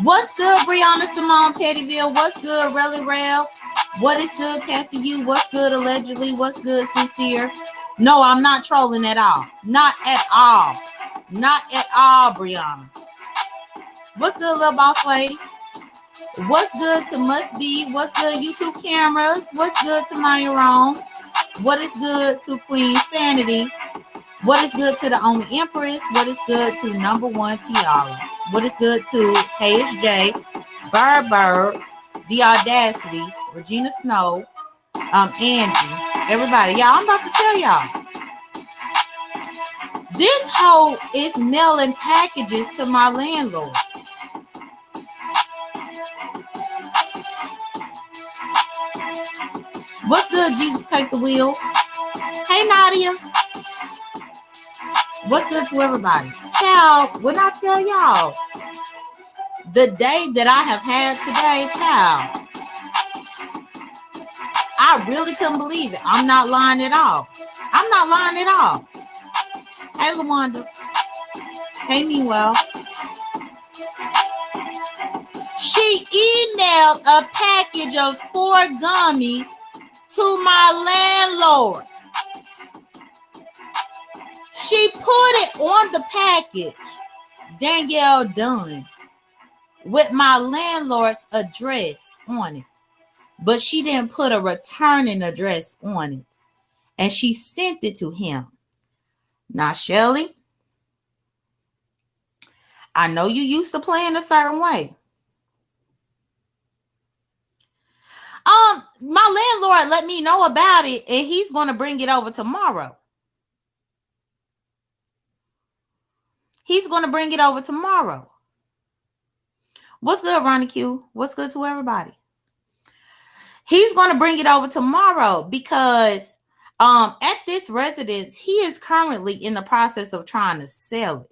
What's good, Brianna Simone Pettyville? What's good, Relly Rail? What is good, Cassie U? What's good, allegedly? What's good, Sincere? No, I'm not trolling at all. Not at all. Not at all, Brianna. What's good, little boss lady? What's good to Must Be? What's good, YouTube cameras? What's good to Maya Rome? What is good to Queen Sanity? What is good to the only Empress? What is good to number one Tiara? What is good to Hayes J, Bird, The Audacity, Regina Snow, Angie, everybody. Y'all, I'm about to tell y'all. This hoe is mailing packages to my landlord. What's good, Jesus Take the Wheel? Hey, Nadia. What's good to everybody? Child, when I tell y'all, the day that I have had today, child, I really couldn't believe it. I'm not lying at all. I'm not lying at all. Hey, LaWanda. Hey, Meanwhile. She emailed a package of 4 gummies to my landlord. She put it on the package, J.Dunn, with my landlord's address on it. But she didn't put a returning address on it. And she sent it to him. Now, Shelly, I know you used to playing a certain way. My landlord let me know about it, and he's going to bring it over tomorrow. He's going to bring it over tomorrow. What's good, Ronnie Q? What's good to everybody? He's going to bring it over tomorrow because at this residence, he is currently in the process of trying to sell it.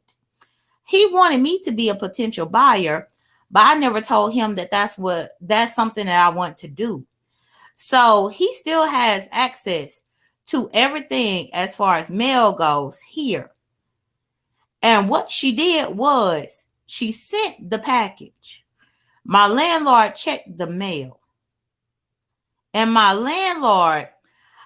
He wanted me to be a potential buyer, but I never told him that that's something that I want to do. So he still has access to everything as far as mail goes here. And what she did was she sent the package. My landlord checked the mail. And my landlord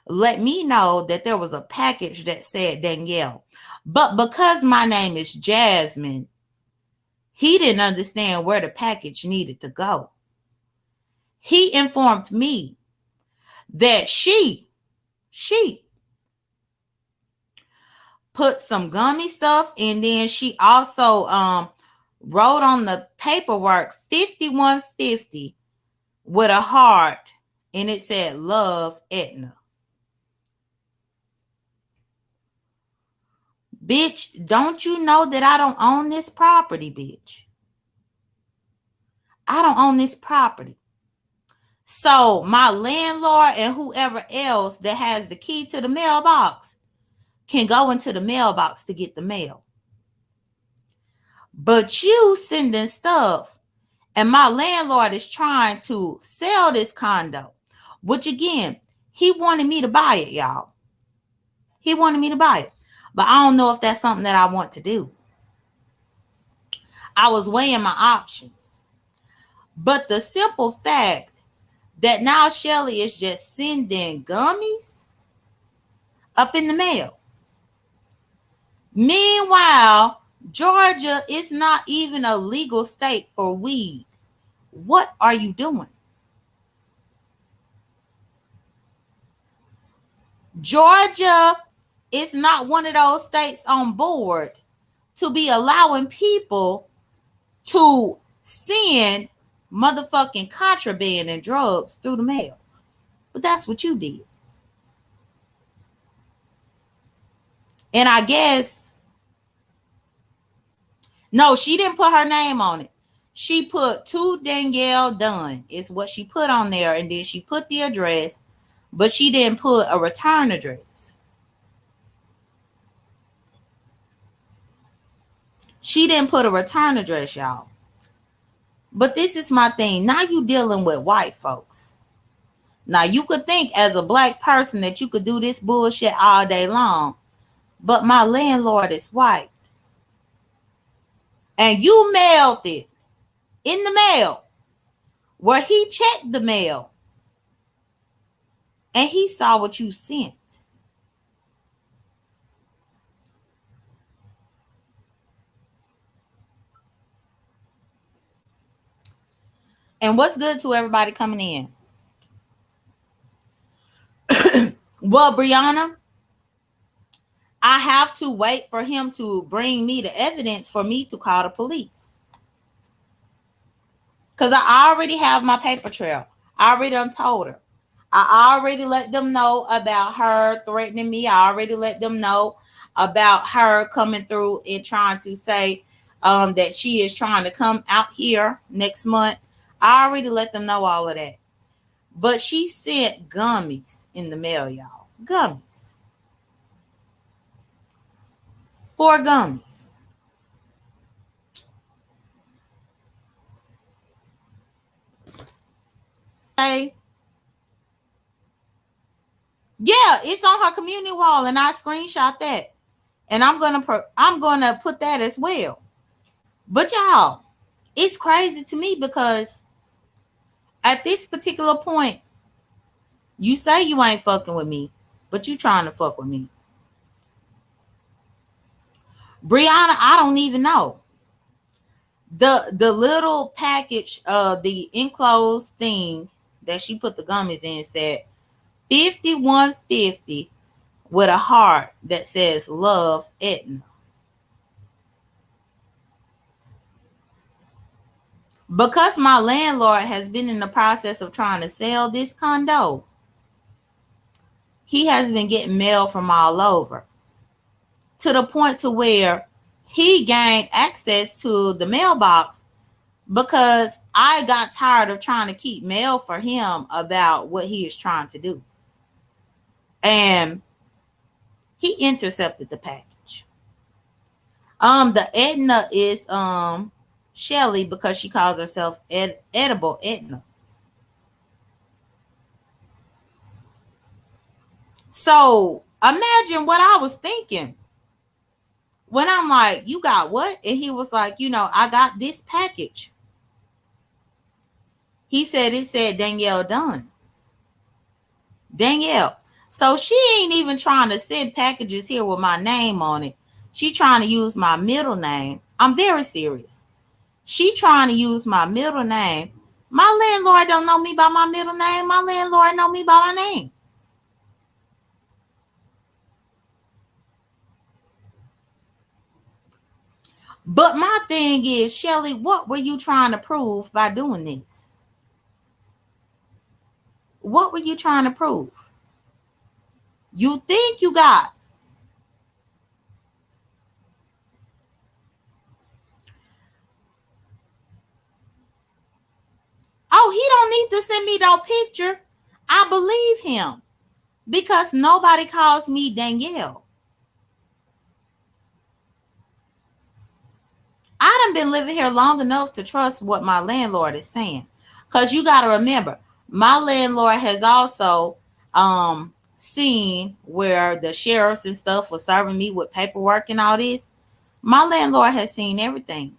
let me know that there was a package that said Danielle. But because my name is Jasmine, he didn't understand where the package needed to go. He informed me that she put some gummy stuff, and then she also wrote on the paperwork 5150 with a heart, and it said love Etna. Bitch, don't you know that I don't own this property, bitch? I don't own this property. So my landlord and whoever else that has the key to the mailbox can go into the mailbox to get the mail. But you sending stuff, and my landlord is trying to sell this condo, which again, he wanted me to buy it, y'all. He wanted me to buy it. But I don't know if that's something that I want to do. I was weighing my options. But the simple fact that now Shelly is just sending gummies up in the mail. Meanwhile, Georgia is not even a legal state for weed. What are you doing? Georgia is not one of those states on board to be allowing people to send motherfucking contraband and drugs through the mail. But that's what you did. And I guess, no, she didn't put her name on it. She put to J.Dunn is what she put on there. And then she put the address, but she didn't put a return address. She didn't put a return address, y'all. But this is my thing. Now you dealing with white folks. Now you could think as a black person that you could do this bullshit all day long. But my landlord is white. And you mailed it in the mail where he checked the mail. And he saw what you sent. And what's good to everybody coming in? Well, Brianna, I have to wait for him to bring me the evidence for me to call the police. Because I already have my paper trail. I already done told her. I already let them know about her threatening me. I already let them know about her coming through and trying to say that she is trying to come out here next month. I already let them know all of that. But she sent gummies in the mail, y'all. Gummies. 4 gummies. Okay. Yeah, it's on her community wall, and I screenshot that. And I'm gonna put that as well. But y'all, it's crazy to me because at this particular point, you say you ain't fucking with me, but you trying to fuck with me. Brianna, I don't even know. The little package, the enclosed thing that she put the gummies in said 5150 with a heart that says love Edna. Because my landlord has been in the process of trying to sell this condo, he has been getting mail from all over to the point to where he gained access to the mailbox because I got tired of trying to keep mail for him about what he is trying to do. And he intercepted the package. The Edna is Shelly because she calls herself Edible Edna. So imagine what I was thinking when I'm like, you got what? And he was like, I got this package. He said it said J.Dunn. Danielle. So she ain't even trying to send packages here with my name on it. She trying to use my middle name. I'm very serious. She trying to use my middle name. My landlord don't know me by my middle name. My landlord know me by my name. But my thing is, Shelly, what were you trying to prove by doing this? What were you trying to prove? You think you got. Oh, he don't need to send me no picture. I believe him because nobody calls me Danielle. I done been living here long enough to trust what my landlord is saying. Because you got to remember, my landlord has also seen where the sheriffs and stuff were serving me with paperwork and all this. My landlord has seen everything.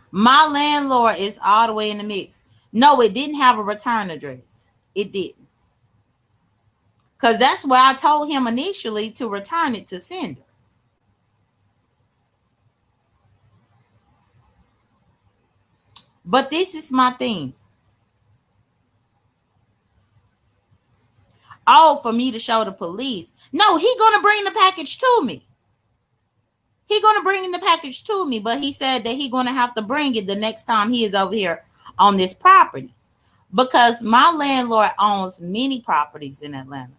My landlord is all the way in the mix. No, it didn't have a return address. It didn't. Because that's what I told him initially to return it to sender. But this is my thing. Oh, for me to show the police. No, he gonna bring the package to me. He gonna bring in the package to me, but he said that he gonna have to bring it the next time he is over here on this property, because my landlord owns many properties in Atlanta,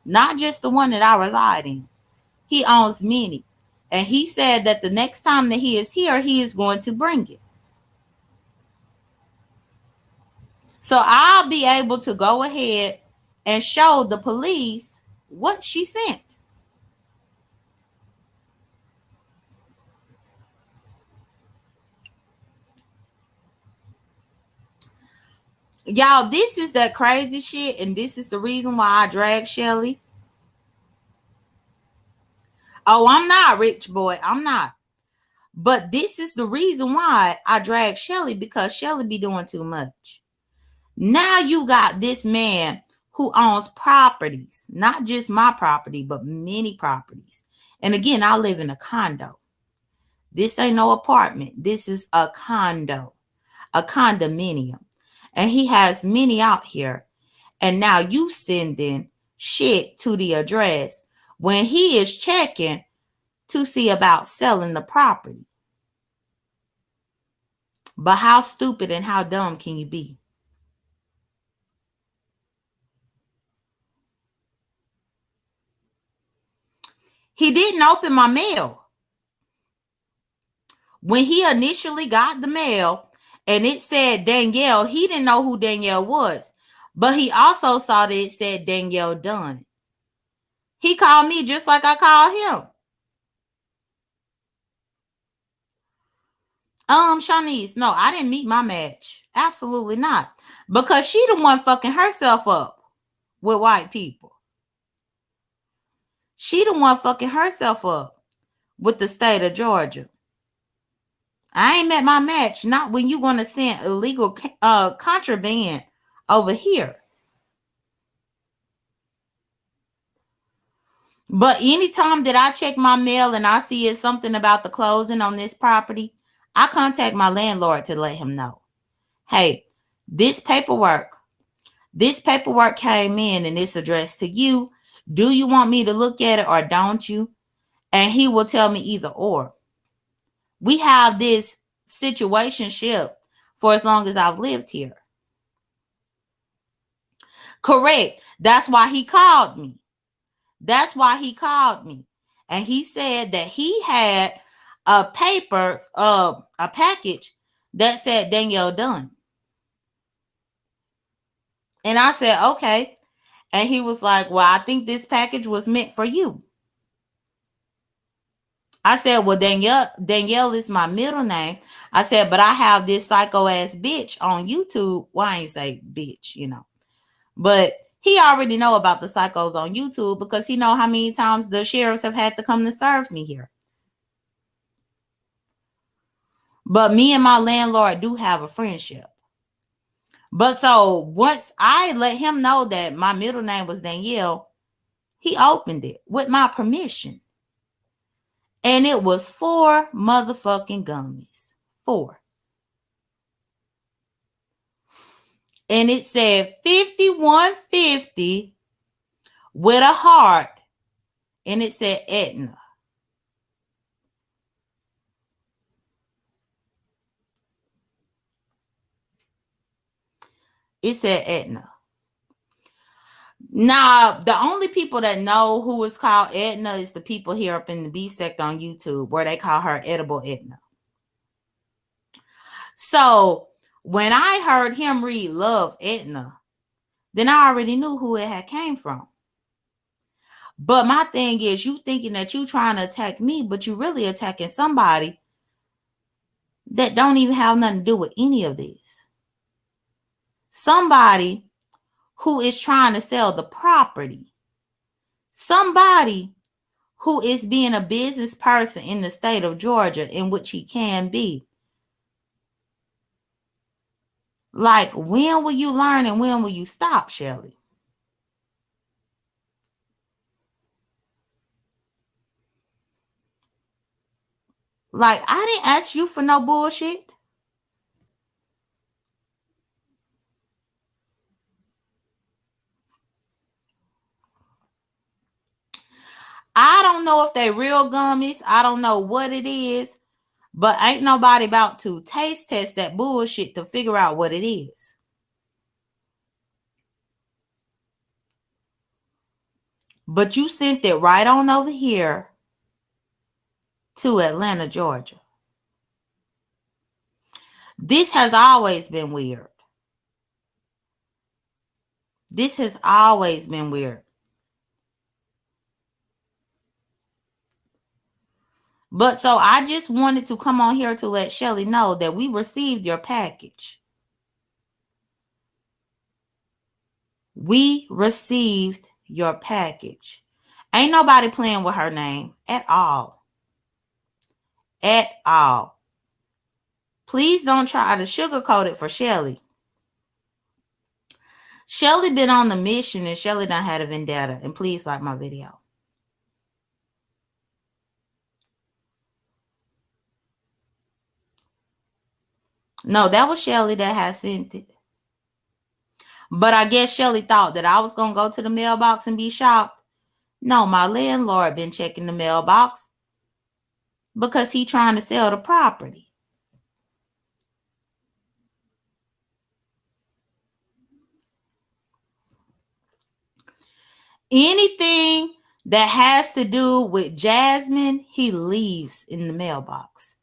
not just the one that I reside in. He owns many, and he said that the next time that he is here, he is going to bring it. So I'll be able to go ahead and show the police what she sent. Y'all, this is that crazy shit, and this is the reason why I drag Shelly. Oh, I'm not rich boy. I'm not. But this is the reason why I drag Shelly, because Shelly be doing too much. Now you got this man who owns properties, not just my property, but many properties. And again, I live in a condo. This ain't no apartment. This is a condo, a condominium. And he has many out here. And now you sending shit to the address when he is checking to see about selling the property. But how stupid and how dumb can you be? He didn't open my mail. When he initially got the mail and it said Danielle, he didn't know who Danielle was. But he also saw that it said J.Dunn. He called me just like I called him. Shanice, no, I didn't meet my match. Absolutely not. Because she the one fucking herself up with white people. She the one fucking herself up with the state of Georgia. I ain't met my match. Not when you gonna send illegal contraband over here. But anytime that I check my mail and I see it's something about the closing on this property, I contact my landlord to let him know. Hey, this paperwork came in and it's addressed to you. Do you want me to look at it or don't you? And he will tell me either or. We have this situationship for as long as I've lived here. Correct. That's why he called me. That's why he called me. And he said that he had a paper, a package that said J.Dunn. And I said, okay. And he was like, well, I think this package was meant for you. I said, well, Danielle is my middle name. I said, but I have this psycho ass bitch on YouTube. Well, I ain't say bitch, you know. But he already know about the psychos on YouTube because he know how many times the sheriffs have had to come to serve me here. But me and my landlord do have a friendship. But so once I let him know that my middle name was Danielle, he opened it with my permission. And it was 4 motherfucking gummies. 4. And it said 5150 with a heart. And it said Aetna. It said Aetna. Now, the only people that know who is called Aetna is the people here up in the beef sector on YouTube, where they call her Edible Aetna. So when I heard him read Love Aetna, then I already knew who it had came from. But my thing is, you thinking that you trying to attack me, but you really attacking somebody that don't even have nothing to do with any of this. Somebody who is trying to sell the property. Somebody who is being a business person in the state of Georgia, in which he can be. Like, when will you learn and when will you stop, Shelly? Like, I didn't ask you for no bullshit. I don't know if they real gummies. I don't know what it is, but ain't nobody about to taste test that bullshit to figure out what it is. But you sent it right on over here to Atlanta, Georgia. This has always been weird. This has always been weird. But so I just wanted to come on here to let Shelly know that we received your package. We received your package. Ain't nobody playing with her name at all. At all. Please don't try to sugarcoat it for Shelly. Shelly been on the mission and Shelly done had a vendetta. And please like my video. No, that was Shelly that had sent it. But I guess Shelly thought that I was going to go to the mailbox and be shocked. No, my landlord been checking the mailbox because he trying to sell the property. Anything that has to do with Jasmine, he leaves in the mailbox.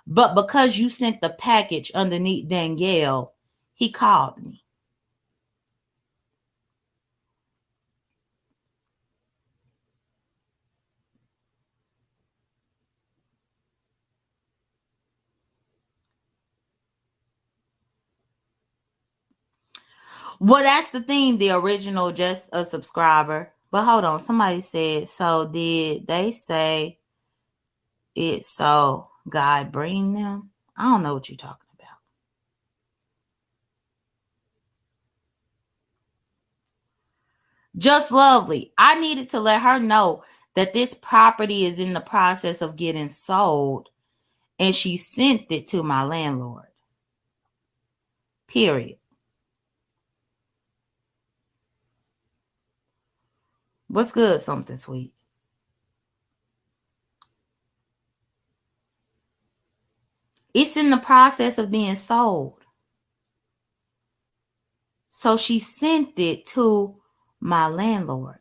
But because you sent the package underneath Danielle, he called me. Well, that's the thing. The original, just a subscriber. But hold on. Somebody said, so did they say it so God bring them? I don't know what you're talking about. Just lovely. I needed to let her know that this property is in the process of getting sold. And she sent it to my landlord. Period. What's good, something sweet? It's in the process of being sold. So she sent it to my landlord.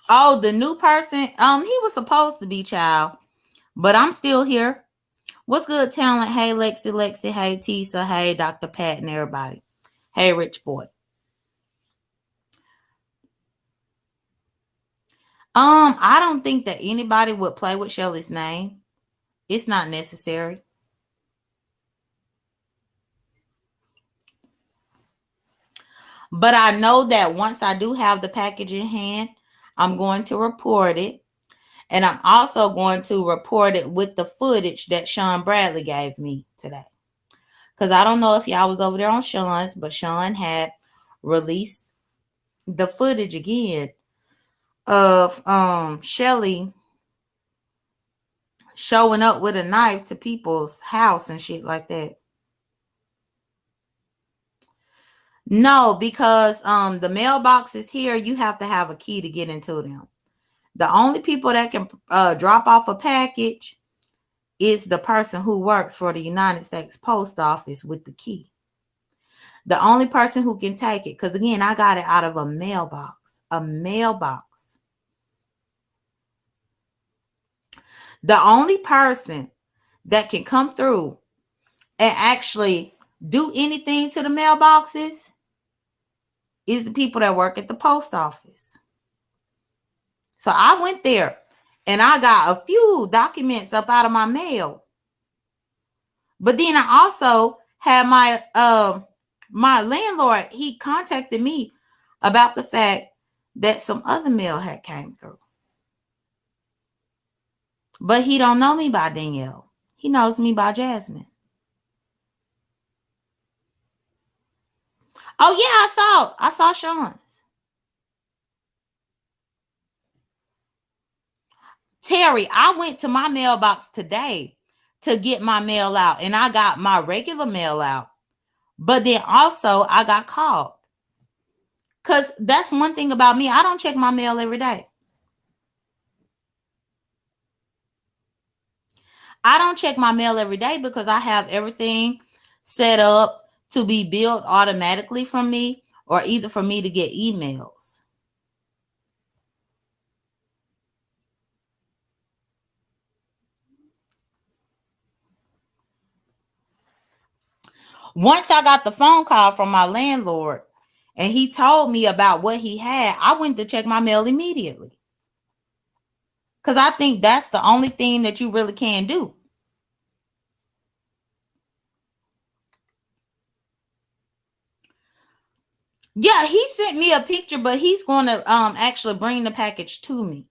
Oh, the new person? He was supposed to be child, but I'm still here. What's good, talent? Hey, Lexi. Hey, Tisa. Hey, Dr. Pat and everybody. Hey, Rich Boy. I don't think that anybody would play with Shelly's name. It's not necessary. But I know that once I do have the package in hand, I'm going to report it. And I'm also going to report it with the footage that Sean Bradley gave me today. Because I don't know if y'all was over there on Sean's, but Sean had released the footage again of Shelly showing up with a knife to people's house and shit like that. No, because the mailbox is here. You have to have a key to get into them. The only people that can drop off a package is the person who works for the United States Post Office with the key. The only person who can take it, because again, I got it out of a mailbox. A mailbox. The only person that can come through and actually do anything to the mailboxes is the people that work at the post office. So I went there and I got a few documents up out of my mail. But then I also had my landlord, he contacted me about the fact that some other mail had came through. But he don't know me by Danielle. He knows me by Jasmine. Oh yeah, I saw Sean's. Terry, I went to my mailbox today to get my mail out. And I got my regular mail out. But then also I got called. Because that's one thing about me. I don't check my mail every day. I don't check my mail every day because I have everything set up to be billed automatically from me, or either for me to get emails. Once I got the phone call from my landlord and he told me about what he had, I went to check my mail immediately. Because I think that's the only thing that you really can do. Yeah, he sent me a picture, but he's going to actually bring the package to me.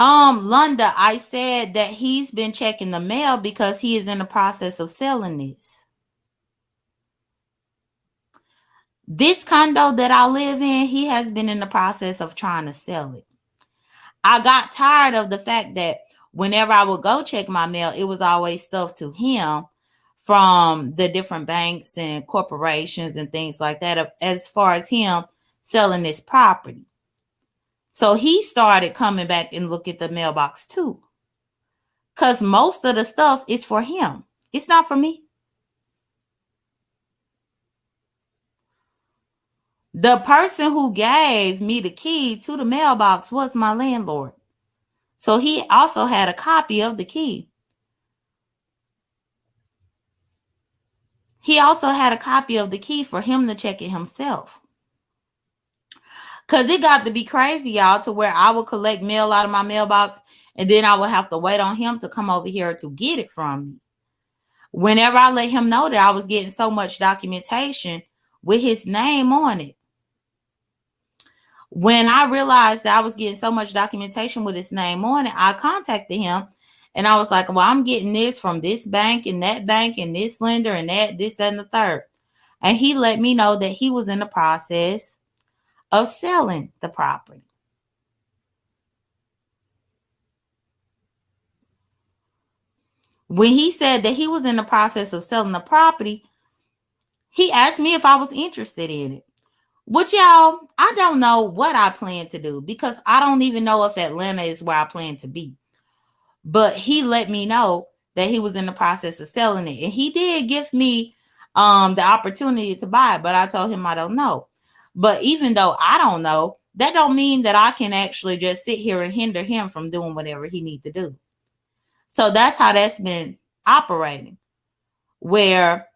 Londa, I said that he's been checking the mail because he is in the process of selling this. This condo that I live in, he has been in the process of trying to sell it. I got tired of the fact that whenever I would go check my mail, it was always stuff to him from the different banks and corporations and things like that, as far as him selling this property. So he started coming back and look at the mailbox too. Because most of the stuff is for him. It's not for me. The person who gave me the key to the mailbox was my landlord. So he also had a copy of the key. He also had a copy of the key for him to check it himself. Because it got to be crazy, y'all, to where I would collect mail out of my mailbox and then I would have to wait on him to come over here to get it from me. Whenever I let him know that I was getting so much documentation with his name on it. When I realized that I was getting so much documentation with his name on it, I contacted him and I was like, well, I'm getting this from this bank and this lender and that, this, and the third. And he let me know that he was in the process of selling the property. When he said that he was in the process of selling the property, he asked me if I was interested in it. Which, y'all, I don't know what I plan to do because I don't even know if Atlanta is where I plan to be. But he let me know that he was in the process of selling it. And he did give me the opportunity to buy it, but I told him I don't know. But even though I don't know, that don't mean that I can actually just sit here and hinder him from doing whatever he needs to do. So that's how that's been operating, where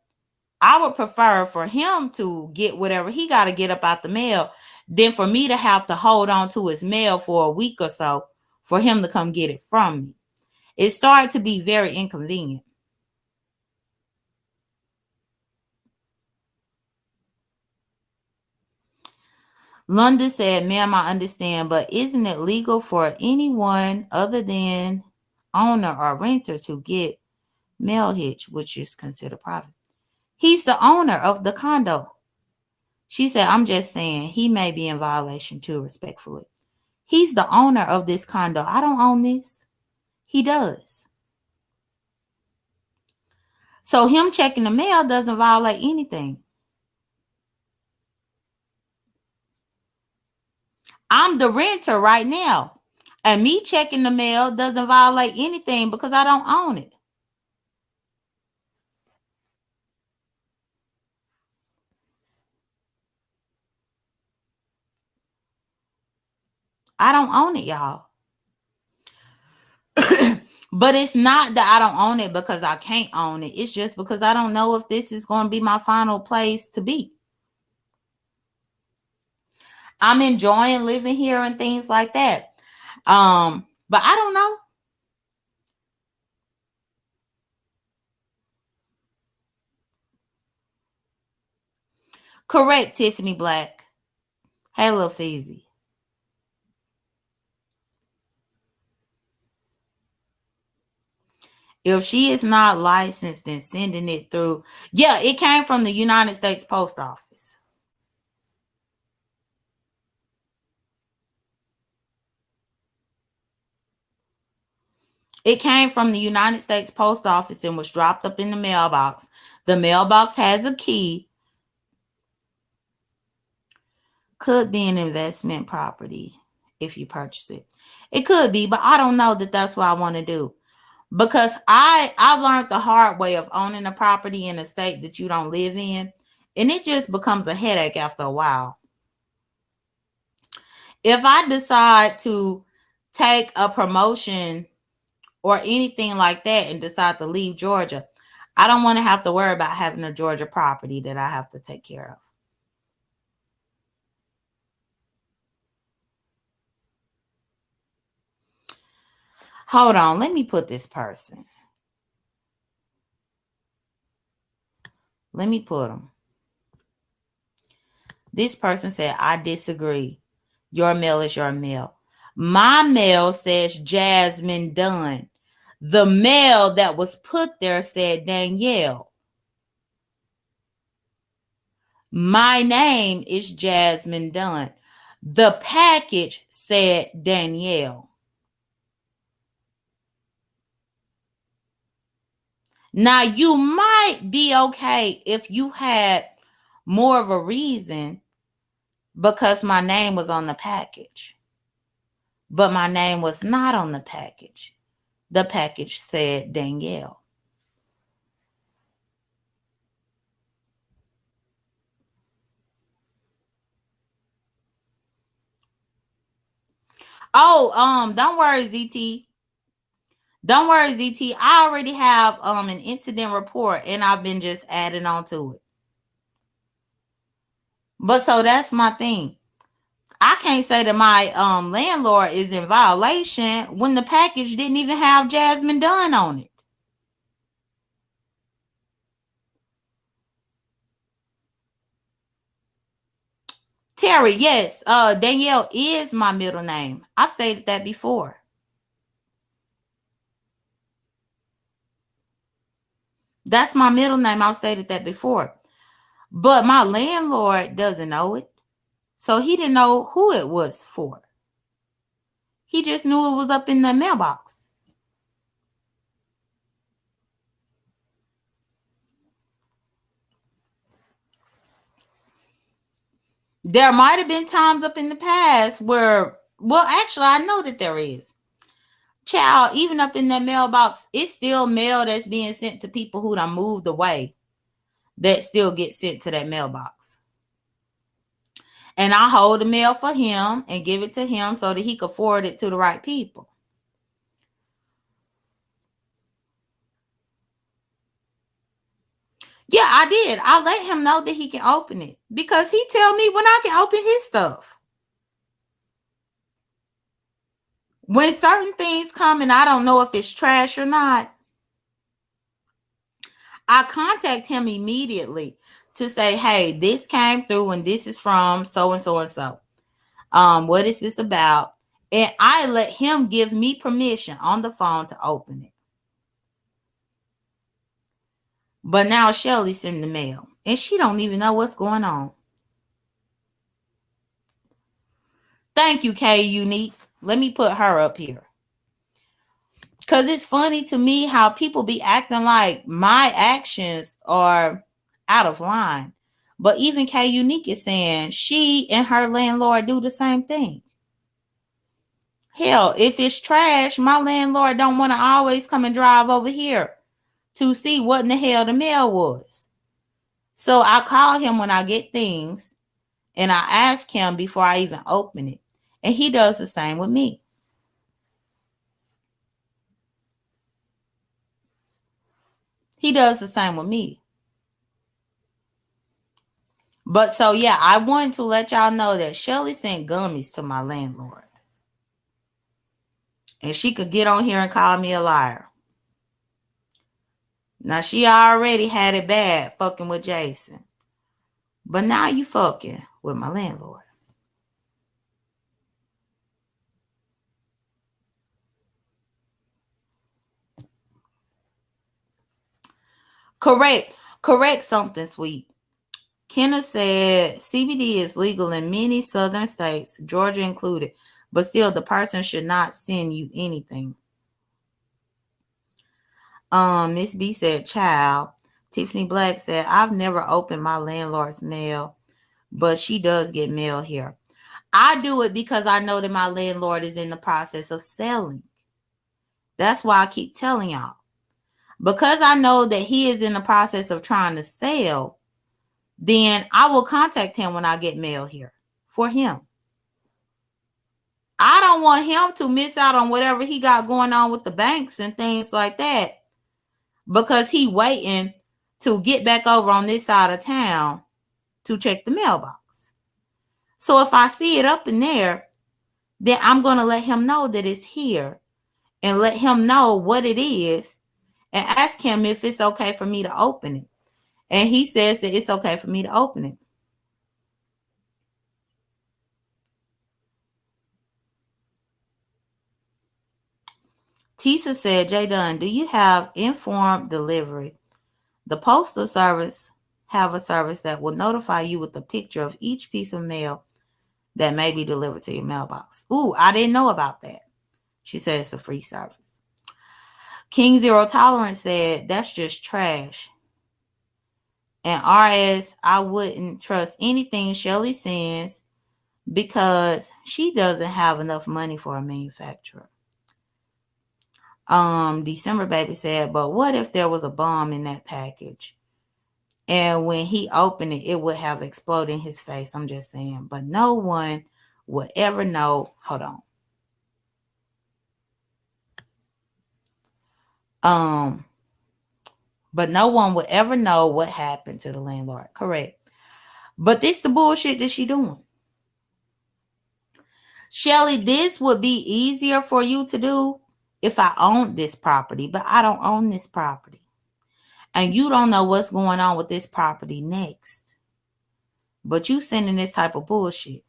I would prefer for him to get whatever he got to get up out the mail than for me to have to hold on to his mail for a week or so for him to come get it from me. It started to be very inconvenient. London said, ma'am, I understand, but isn't it legal for anyone other than owner or renter to get mail hitch, which is considered private? He's the owner of the condo. She said, I'm just saying he may be in violation too, respectfully. He's the owner of this condo. I don't own this. He does. So him checking the mail doesn't violate anything. I'm the renter right now. And me checking the mail doesn't violate anything because I don't own it. I don't own it, y'all. But it's not that I don't own it because I can't own it. It's just because I don't know if this is going to be my final place to be. I'm enjoying living here and things like that. But I don't know. Correct, Tiffany Black. Hey, Lil Feezy. If she is not licensed, then sending it through. Yeah, it came from the United States Post Office. It came from the United States Post Office and was dropped up in the mailbox. The mailbox has a key. Could be an investment property if you purchase it. It could be, but I don't know that that's what I want to do. Because I've learned the hard way of owning a property in a state that you don't live in. And it just becomes a headache after a while. If I decide to take a promotion or anything like that and decide to leave Georgia, I don't want to have to worry about having a Georgia property that I have to take care of. Hold on, let me put this person. Let me put them. This person said, I disagree. Your mail is your mail. My mail says Jasmine Dunn. The mail that was put there said Danielle. My name is Jasmine Dunn. The package said Danielle. Now, you might be okay if you had more of a reason because my name was on the package. But my name was not on the package. The package said Danielle. Oh, don't worry, ZT. Don't worry, ZT. I already have an incident report and I've been just adding on to it. But so that's my thing. I can't say that my landlord is in violation when the package didn't even have Jasmine Dunn on it. Terry, yes, Danielle is my middle name. I've stated that before. That's my middle name. I've stated that before. But my landlord doesn't know it. So he didn't know who it was for. He just knew it was up in the mailbox. There might have been times up in the past where, well, actually, I know that there is. Child, even up in that mailbox, it's still mail that's being sent to people who done moved away that still get sent to that mailbox. And I hold the mail for him and give it to him so that he could forward it to the right people. Yeah, I did. I let him know that he can open it because he tell me when I can open his stuff. When certain things come and I don't know if it's trash or not, I contact him immediately to say, hey, this came through and this is from so and so and so. What is this about? And I let him give me permission on the phone to open it. But now Shelly's in the mail and she don't even know what's going on. Thank you, K Unique. Let me put her up here. Because it's funny to me how people be acting like my actions are out of line. But even K Unique is saying she and her landlord do the same thing. Hell, if it's trash, my landlord don't want to always come and drive over here to see what in the hell the mail was. So I call him when I get things and I ask him before I even open it. And he does the same with me. He does the same with me. But so, yeah, I wanted to let y'all know that Shelly sent gummies to my landlord. And she could get on here and call me a liar. Now, she already had it bad fucking with Jason. But now you fucking with my landlord. Correct something, sweet. Kenna said CBD is legal in many southern states, Georgia included, but still the person should not send you anything. Miss B said, child. Tiffany Black said, I've never opened my landlord's mail, but she does get mail here. I do it because I know that my landlord is in the process of selling. That's why I keep telling y'all. Because I know that he is in the process of trying to sell, then I will contact him when I get mail here for him. I don't want him to miss out on whatever he got going on with the banks and things like that because he waiting to get back over on this side of town to check the mailbox. So if I see it up in there, then I'm going to let him know that it's here and let him know what it is and ask him if it's okay for me to open it. And he says that it's okay for me to open it. Tisa said, J.Dunn, do you have informed delivery? The postal service have a service that will notify you with a picture of each piece of mail that may be delivered to your mailbox. Ooh, I didn't know about that. She said it's a free service. King Zero Tolerance said, that's just trash. And RS, I wouldn't trust anything Shelly sends because she doesn't have enough money for a manufacturer. December Baby said, but what if there was a bomb in that package? And when he opened it, it would have exploded in his face. I'm just saying. But no one would ever know. Hold on. But no one would ever know what happened to the landlord. Correct. But this the bullshit that she doing. Shelly, this would be easier for you to do if I owned this property, but I don't own this property. And you don't know what's going on with this property next. But you sending this type of bullshit.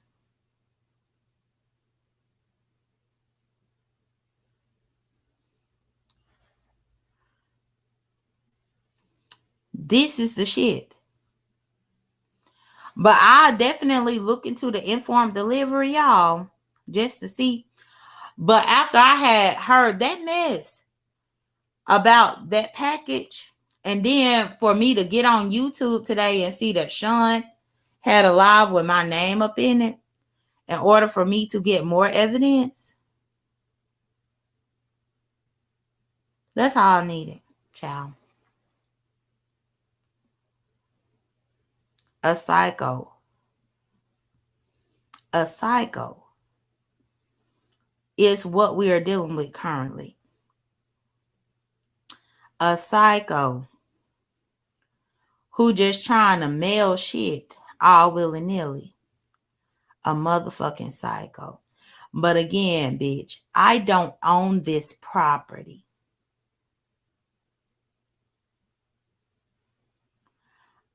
This is the shit. But I definitely look into the informed delivery, y'all, just to see. But after I had heard that mess about that package, and then for me to get on YouTube today and see that Sean had a live with my name up in it in order for me to get more evidence, that's all I needed, child. A psycho. A psycho is what we are dealing with currently. A psycho who just trying to mail shit all willy-nilly. A motherfucking psycho. But again, bitch, I don't own this property.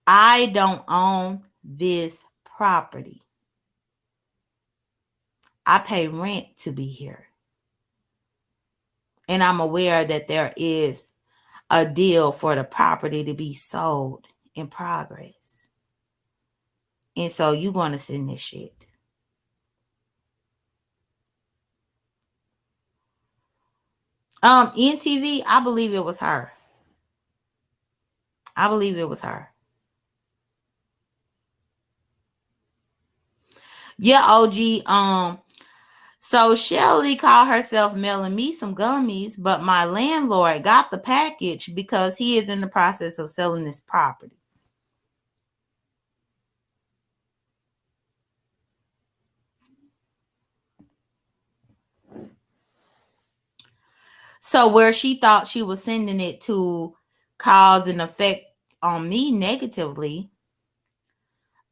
I don't own this property. I pay rent to be here. And I'm aware that there is a deal for the property to be sold in progress. And so you're going to send this shit. NTV, I believe it was her. I believe it was her. Yeah, OG. So Shelly called herself mailing me some gummies, but my landlord got the package because he is in the process of selling this property. So where she thought she was sending it to cause an effect on me negatively,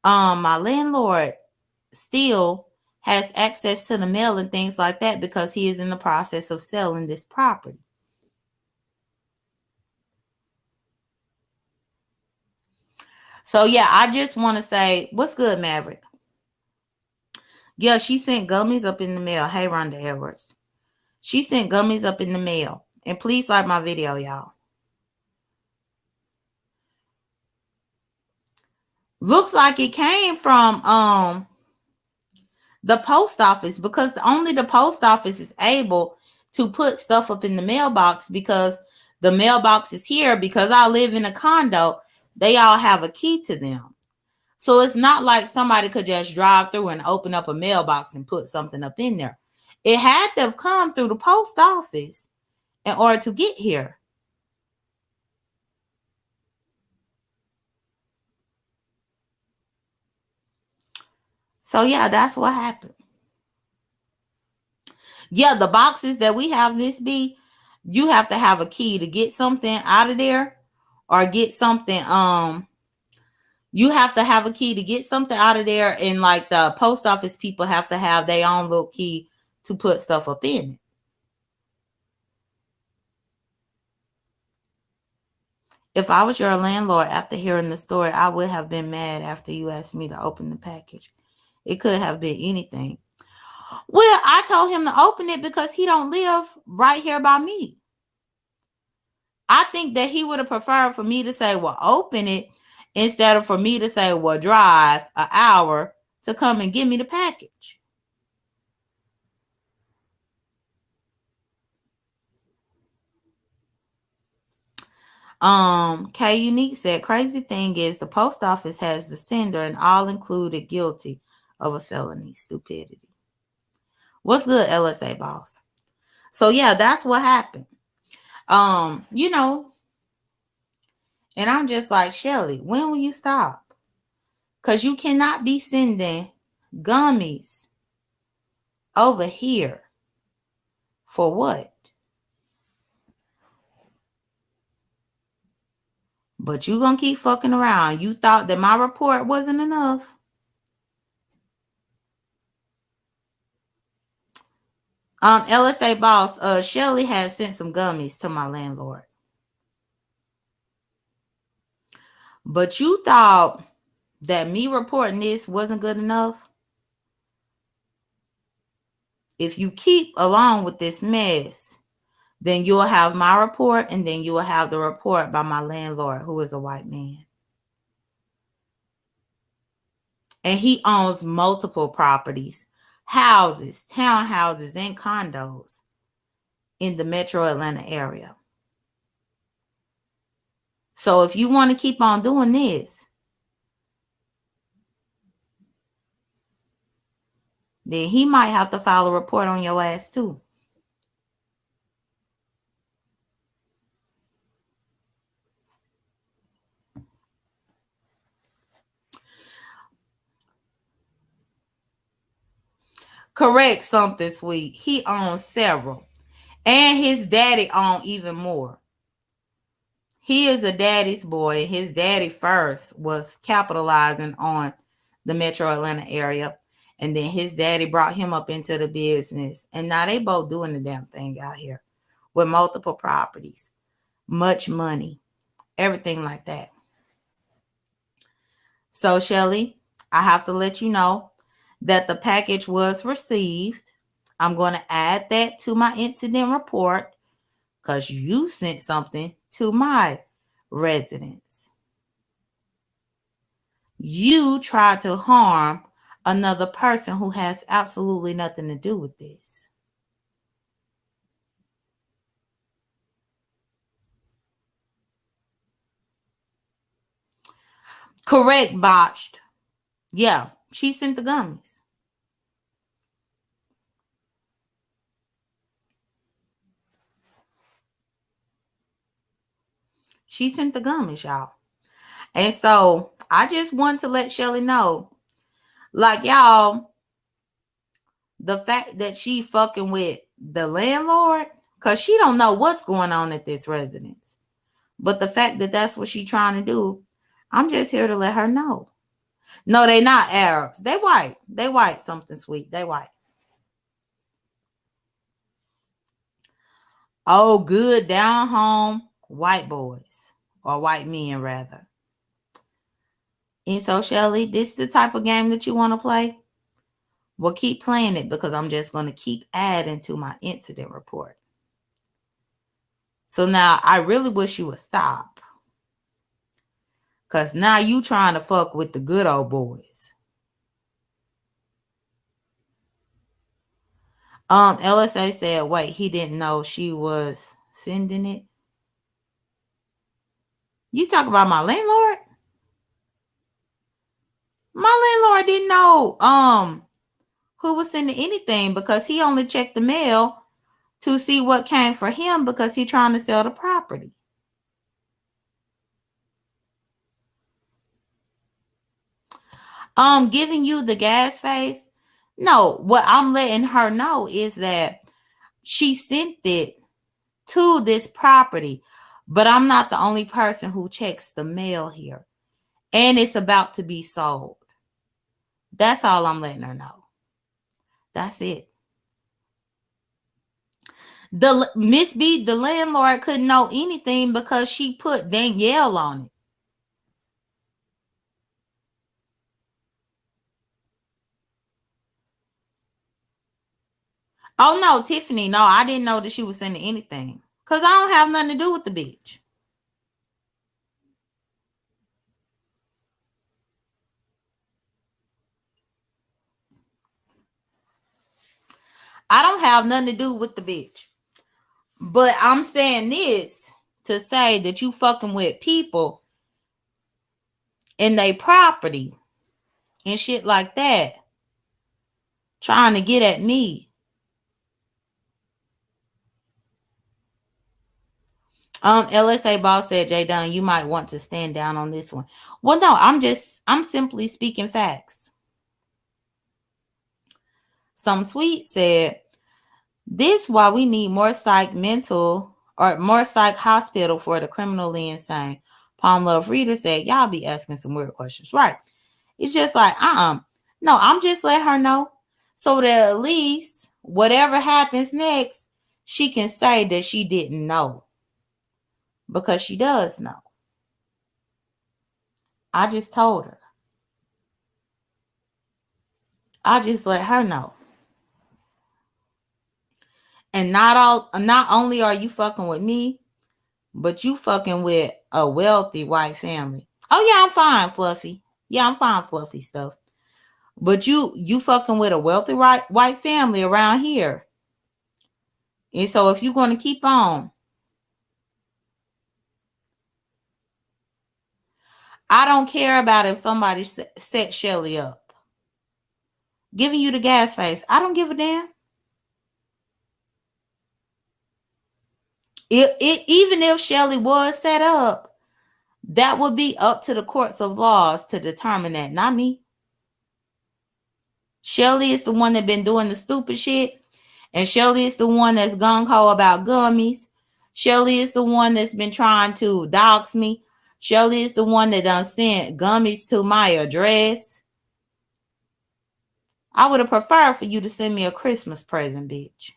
my landlord still has access to the mail and things like that because he is in the process of selling this property. So yeah, I just want to say, what's good, Maverick? Yeah, she sent gummies up in the mail. Hey, Rhonda Edwards. She sent gummies up in the mail. And please like my video, y'all. Looks like it came from the post office because only the post office is able to put stuff up in the mailbox because The mailbox is here because I live in a condo. They all have a key to them. So it's not like somebody could just drive through and open up a mailbox and put something up in there. It had to have come through the post office in order to get here. So yeah, that's what happened. Yeah, the boxes that we have, Miss B, you have to have a key to get something out of there or get something. You have to have a key to get something out of there, and like the post office people have to have their own little key to put stuff up in it. If I was your landlord after hearing the story, I would have been mad after you asked me to open the package. It could have been anything. Well, I told him to open it because he don't live right here by me. I think that he would have preferred for me to say, well, open it, instead of for me to say, well, drive an hour to come and give me the package. K Unique said, crazy thing is the post office has the sender and all included guilty of a felony. Stupidity. What's good, LSA boss? So yeah, that's what happened. You know, and I'm just like, Shelly, when will you stop? Because you cannot be sending gummies over here for what? But you gonna keep fucking around. You thought that my report wasn't enough. LSA boss, Shelly has sent some gummies to my landlord. But you thought that me reporting this wasn't good enough? If you keep along with this mess, then you'll have my report, and then you will have the report by my landlord, who is a white man. And he owns multiple properties, houses, townhouses, and condos in the metro Atlanta area. So if you want to keep on doing this, then he might have to file a report on your ass too. Correct something, sweet. He owns several. And his daddy owns even more. He is a daddy's boy. His daddy first was capitalizing on the metro Atlanta area. And then his daddy brought him up into the business. And now they both doing the damn thing out here with multiple properties, much money, everything like that. So, Shelly, I have to let you know that the package was received. I'm going to add that to my incident report because you sent something to my residence. You tried to harm another person who has absolutely nothing to do with this. Correct, botched. Yeah, she sent the gummies. She sent the gummies, y'all. And so I just want to let Shelly know, like, y'all, the fact that she fucking with the landlord, because she don't know what's going on at this residence. But the fact that that's what she trying to do, I'm just here to let her know. No, they not Arabs. They white. They white, something sweet. They white. Oh, good down home white boys, or white men rather. And so, Shelly, this is the type of game that you want to play? Well, keep playing it, because I'm just going to keep adding to my incident report. So now I really wish you would stop, because now you trying to fuck with the good old boys. LSA said, wait, he didn't know she was sending it. You talk about my landlord? My landlord didn't know who was sending anything because he only checked the mail to see what came for him because he trying to sell the property. Giving you the gas face. No, what I'm letting her know is that she sent it to this property, but I'm not the only person who checks the mail here. And it's about to be sold. That's all I'm letting her know. That's it. The Miss B, the landlord, couldn't know anything because she put Danielle on it. Oh no, Tiffany, no, I didn't know that she was sending anything. Cause I don't have nothing to do with the bitch. I don't have nothing to do with the bitch. But I'm saying this to say that you fucking with people and they property and shit like that, trying to get at me. LSA boss said, J.Dunn, you might want to stand down on this one. Well, no, I'm simply speaking facts. Some sweet said, this why we need more psych mental or more psych hospital for the criminally insane. Palm Love Reader said, y'all be asking some weird questions. Right. It's just like, no, I'm just letting her know so that at least whatever happens next, she can say that she didn't know. Because she does know. I just told her. I just let her know. And not only are you fucking with me, but you fucking with a wealthy white family. Oh yeah, I'm fine, Fluffy. Yeah, I'm fine, Fluffy stuff. But you fucking with a wealthy white family around here. And so if you're going to keep on, I don't care about if somebody set Shelly up. Giving you the gas face. I don't give a damn. Even if Shelly was set up, that would be up to the courts of laws to determine that, not me. Shelly is the one that been doing the stupid shit. And Shelly is the one that's gung-ho about gummies. Shelly is the one that's been trying to dox me. Shelly is the one that done sent gummies to my address. I would have preferred for you to send me a Christmas present, bitch.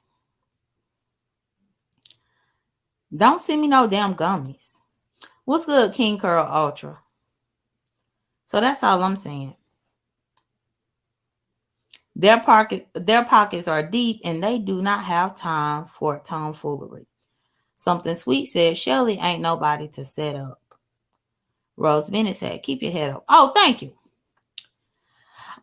Don't send me no damn gummies. What's good, King Curl Ultra? So that's all I'm saying. Their pockets are deep and they do not have time for tomfoolery. Something Sweet said, Shelly ain't nobody to set up. Rose Bennett said, keep your head up. Oh, thank you.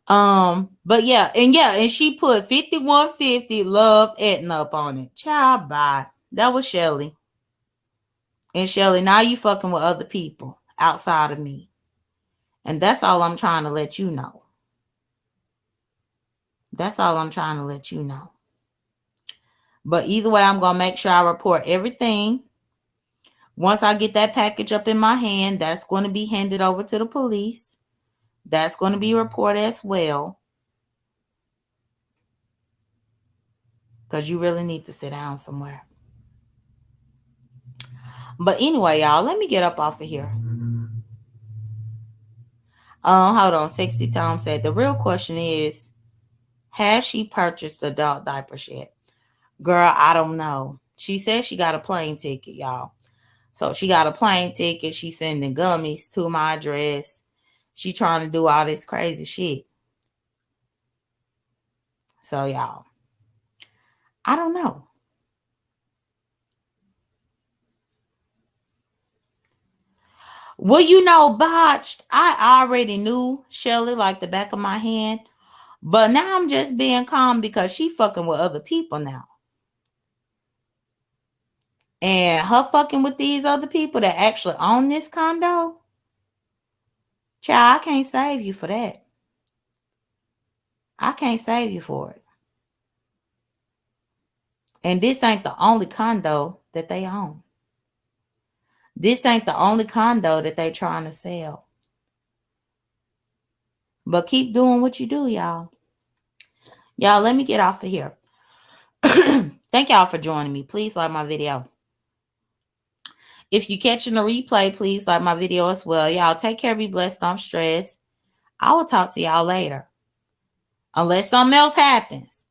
But yeah, and she put 5150 Love Etna up on it. Child, bye. That was Shelly. And Shelly, now you fucking with other people outside of me. And that's all I'm trying to let you know. That's all I'm trying to let you know. But either way, I'm going to make sure I report everything. Once I get that package up in my hand, that's going to be handed over to the police. That's going to be reported as well. Because you really need to sit down somewhere. But anyway, y'all, let me get up off of here. Hold on. Sexy Tom said, the real question is, has she purchased adult diapers yet? Girl, I don't know. She said she got a plane ticket, y'all. So she got a plane ticket. She's sending gummies to my address. She trying to do all this crazy shit. So, y'all, I don't know. Well, you know, botched. I already knew Shelly like the back of my hand. But now I'm just being calm because she fucking with other people now. And her fucking with these other people that actually own this condo, child, I can't save you for that. I can't save you for it. And this ain't the only condo that they own. This ain't the only condo that they trying to sell. But keep doing what you do, y'all. Y'all, let me get off of here. Thank y'all for joining me. Please like my video. If you're catching a replay, please like my video as well. Y'all take care, be blessed, don't stress. I will talk to y'all later. Unless something else happens.